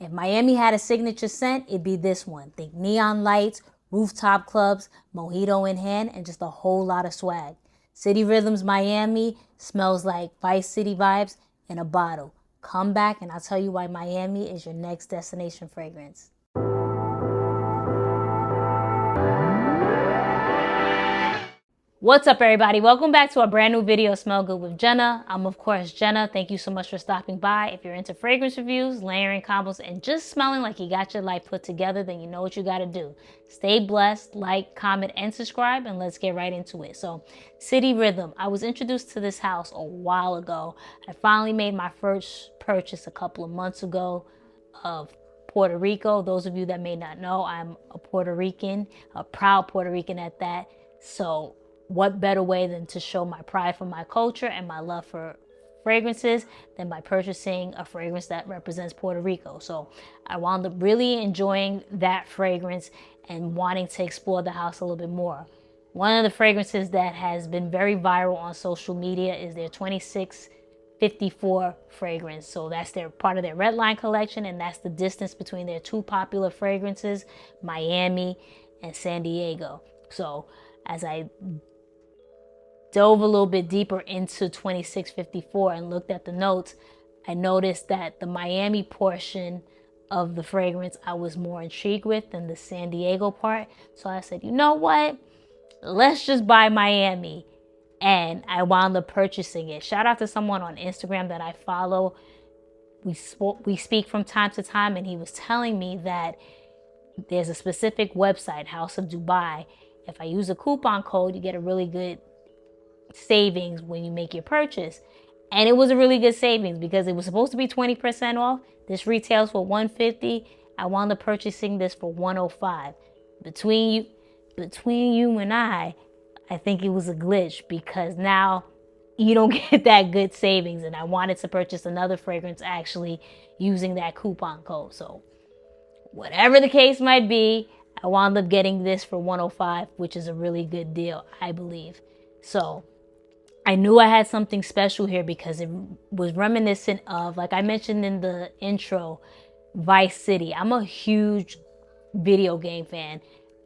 If Miami had a signature scent, it'd be this one. Think neon lights, rooftop clubs, mojito in hand, and just a whole lot of swag. City Rhythms Miami smells like Vice City vibes in a bottle. Come back and I'll tell you why Miami is your next destination fragrance. What's up, everybody? Welcome back to a brand new video, Smell Good with Jenna. I'm, of course, Jenna. Thank you so much for stopping by. If you're into fragrance reviews, layering combos, and just smelling like you got your life put together, then you know what you got to do. Stay blessed, like, comment, and subscribe, and let's get right into it. So, City Rhythm. I was introduced to this house a while ago. I finally made my first purchase a couple of months ago of Puerto Rico. Those of you that may not know, I'm a Puerto Rican, a proud Puerto Rican at that. So, what better way than to show my pride for my culture and my love for fragrances than by purchasing a fragrance that represents Puerto Rico. So I wound up really enjoying that fragrance and wanting to explore the house a little bit more. One of the fragrances that has been very viral on social media is their 2654 fragrance. So that's their part of their red line collection, and that's the distance between their two popular fragrances, Miami and San Diego. So as I dove a little bit deeper into 2654 and looked at the notes, I noticed that the Miami portion of the fragrance I was more intrigued with than the San Diego part. So I said, you know what? Let's just buy Miami. And I wound up purchasing it. Shout out to someone on Instagram that I follow. We speak from time to time, and he was telling me that there's a specific website, House of Dubai. If I use a coupon code, you get a really good savings when you make your purchase. And it was a really good savings because it was supposed to be 20% off. This retails for $150. I wound up purchasing this for $105. Between you and I think it was a glitch because now you don't get that good savings, and I wanted to purchase another fragrance actually using that coupon code. So whatever the case might be, I wound up getting this for $105, which is a really good deal, I believe. So I knew I had something special here because it was reminiscent of, like I mentioned in the intro, Vice City. I'm a huge video game fan.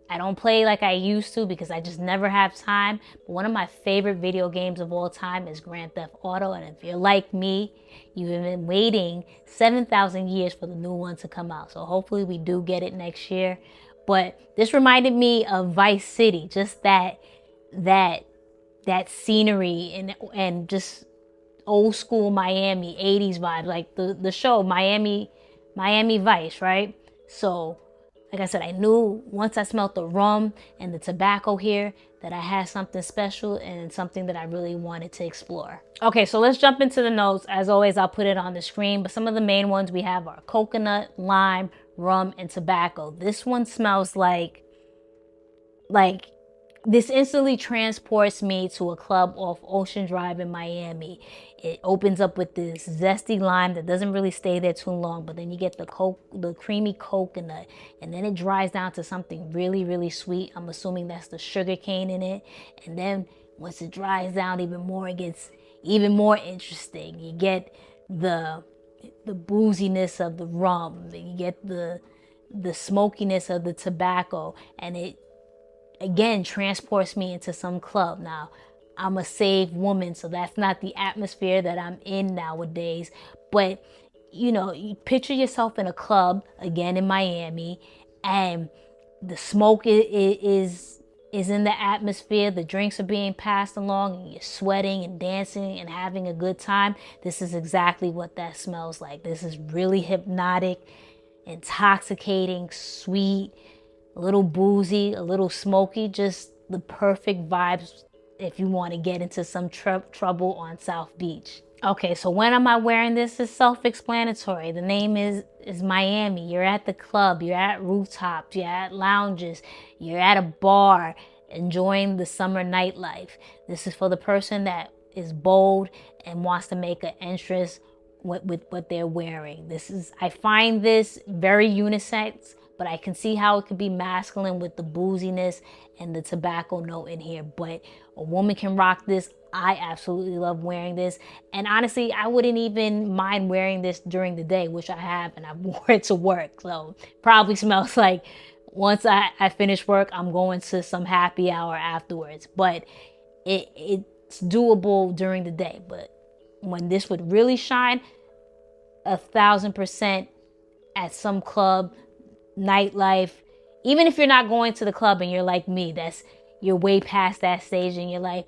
I don't play like I used to because I just never have time. But one of my favorite video games of all time is Grand Theft Auto. And if you're like me, you've been waiting 7,000 years for the new one to come out. So hopefully we do get it next year. But this reminded me of Vice City, just that scenery and just old school Miami 80s vibes, like the show Miami Vice, right? So like I said, I knew once I smelled the rum and the tobacco here that I had something special and something that I really wanted to explore. Okay, so let's jump into the notes. As always, I'll put it on the screen, but some of the main ones we have are coconut, lime, rum, and tobacco. This one smells like this instantly transports me to a club off Ocean Drive in Miami. It opens up with this zesty lime that doesn't really stay there too long, but then you get the creamy coconut, and then it dries down to something really, really sweet. I'm assuming that's the sugar cane in it. And then once it dries down even more, it gets even more interesting. You get the booziness of the rum, you get the smokiness of the tobacco, and it again transports me into some club. Now, I'm a saved woman, so that's not the atmosphere that I'm in nowadays. But you know, you picture yourself in a club again in Miami, and the smoke is in the atmosphere. The drinks are being passed along, and you're sweating and dancing and having a good time. This is exactly what that smells like. This is really hypnotic, intoxicating, sweet, a little boozy, a little smoky, just the perfect vibes if you want to get into some trouble on South Beach. Okay, so when am I wearing this? It's self-explanatory. The name is Miami. You're at the club, you're at rooftops, you're at lounges, you're at a bar, enjoying the summer nightlife. This is for the person that is bold and wants to make an entrance with what they're wearing. I find this very unisex but I can see how it could be masculine with the booziness and the tobacco note in here. But a woman can rock this. I absolutely love wearing this. And honestly, I wouldn't even mind wearing this during the day, which I have, and I wore it to work. So probably smells like once I finish work, I'm going to some happy hour afterwards. But it's doable during the day. But when this would really shine, 1,000% at some club, nightlife. Even if you're not going to the club and you're like me, you're way past that stage in your life.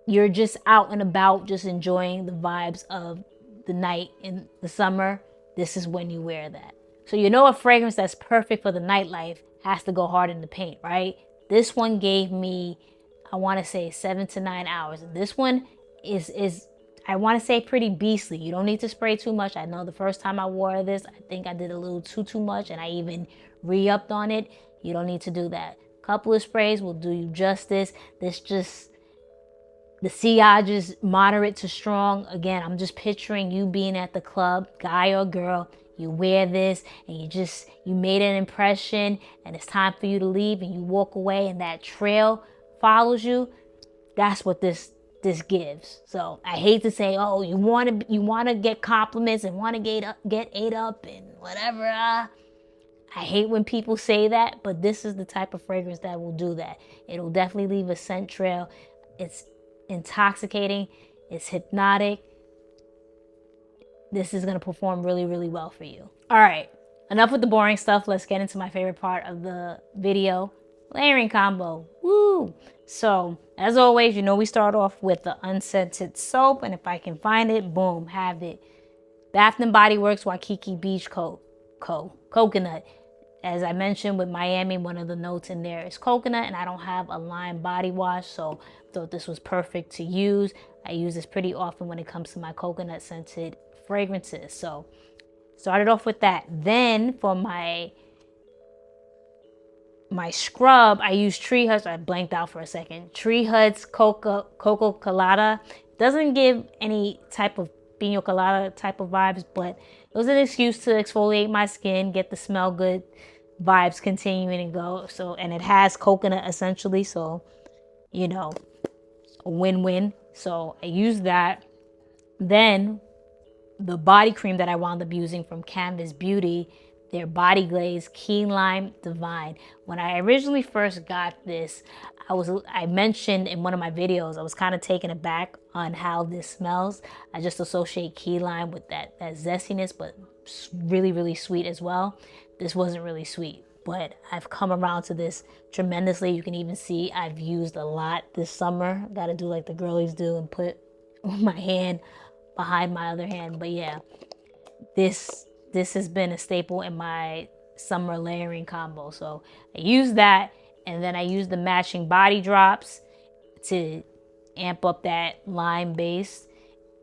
You're just out and about, just enjoying the vibes of the night in the summer. This is when you wear that. So you know a fragrance that's perfect for the nightlife has to go hard in the paint, right? This one gave me, I want to say 7 to 9 hours. And this one is I want to say pretty beastly. You don't need to spray too much. I know the first time I wore this, I think I did a little too much, and I even re-upped on it. You don't need to do that. A couple of sprays will do you justice. The sillage is moderate to strong. Again, I'm just picturing you being at the club, guy or girl. You wear this and you made an impression, and it's time for you to leave, and you walk away and that trail follows you. That's what this gives. So I hate to say, oh, you want to get compliments and want to get ate up and whatever. I hate when people say that, but this is the type of fragrance that will do that. It'll definitely leave a scent trail. It's intoxicating. It's hypnotic. This is going to perform really, really well for you. All right, enough with the boring stuff. Let's get into my favorite part of the video, layering combo. Woo! So, as always, you know we start off with the unscented soap, and if I can find it, boom, have it. Bath & Body Works Waikiki Beach Coconut. As I mentioned with Miami, one of the notes in there is coconut, and I don't have a lime body wash, so I thought this was perfect to use. I use this pretty often when it comes to my coconut scented fragrances. So, started off with that. Then for my scrub, I use Tree Huts. I blanked out for a second. Tree Huts Coco Colada. Doesn't give any type of pina colada type of vibes, but it was an excuse to exfoliate my skin, get the smell good vibes continuing to go. So, and it has coconut essentially, so you know, a win-win. So I used that. Then the body cream that I wound up using from Canvas Beauty, their Body Glaze Key Lime Divine. When I originally first got this, I mentioned in one of my videos, I was kind of taken aback on how this smells. I just associate key lime with that zestiness, but really, really sweet as well. This wasn't really sweet, but I've come around to this tremendously. You can even see I've used a lot this summer. Got to do like the girlies do and put my hand behind my other hand. But yeah, this has been a staple in my summer layering combo. So I use that, and then I use the matching body drops to amp up that lime base.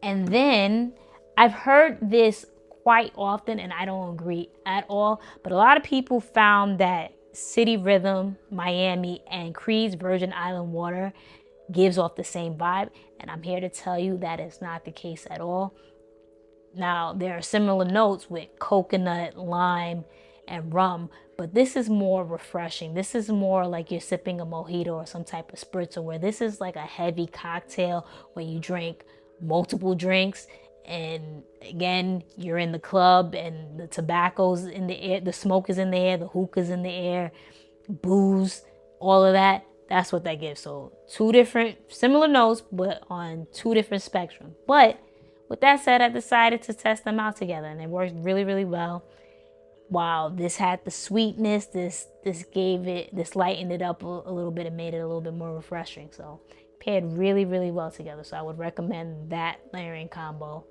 And then I've heard this quite often, and I don't agree at all, but a lot of people found that City Rhythm, Miami, and Creed's Virgin Island Water gives off the same vibe, and I'm here to tell you that is not the case at all. Now, there are similar notes with coconut, lime, and rum, but this is more refreshing. This is more like you're sipping a mojito or some type of spritzer, where this is like a heavy cocktail where you drink multiple drinks, and again, you're in the club and the tobacco's in the air, the smoke is in the air, the hookah's in the air, booze, all of that. That's what that gives. So two different similar notes, but on two different spectrums. But with that said, I decided to test them out together, and it worked really, really well. While this had the sweetness, this lightened it up a little bit and made it a little bit more refreshing. So paired really, really well together. So I would recommend that layering combo.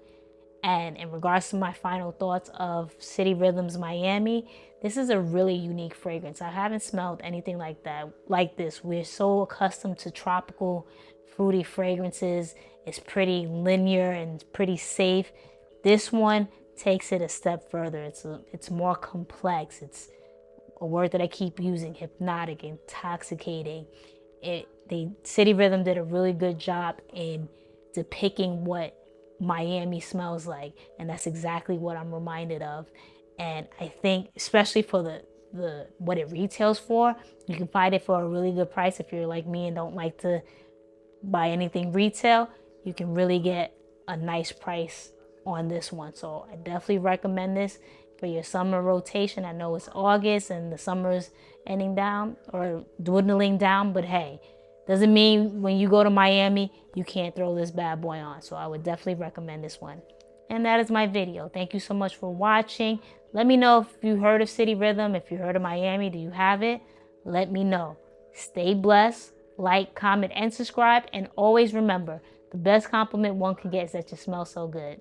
And in regards to my final thoughts of City Rhythms Miami, this is a really unique fragrance. I haven't smelled anything like this. We're so accustomed to tropical, fruity fragrances. It's pretty linear and pretty safe. This one takes it a step further. It's more complex. It's a word that I keep using: hypnotic, intoxicating. City Rhythm did a really good job in depicting what Miami smells like, and that's exactly what I'm reminded of. And I think, especially for what it retails for. You can find it for a really good price if you're like me and don't like to buy anything retail. You can really get a nice price on this one. So I definitely recommend this for your summer rotation. I know it's August and the summer's ending down or dwindling down, but hey, doesn't mean when you go to Miami you can't throw this bad boy on. So I would definitely recommend this one. And that is my video. Thank you so much for watching. Let me know if you heard of City Rhythm. If you heard of Miami, do you have it? Let me know. Stay blessed. Like, comment, and subscribe. And always remember, the best compliment one can get is that you smell so good.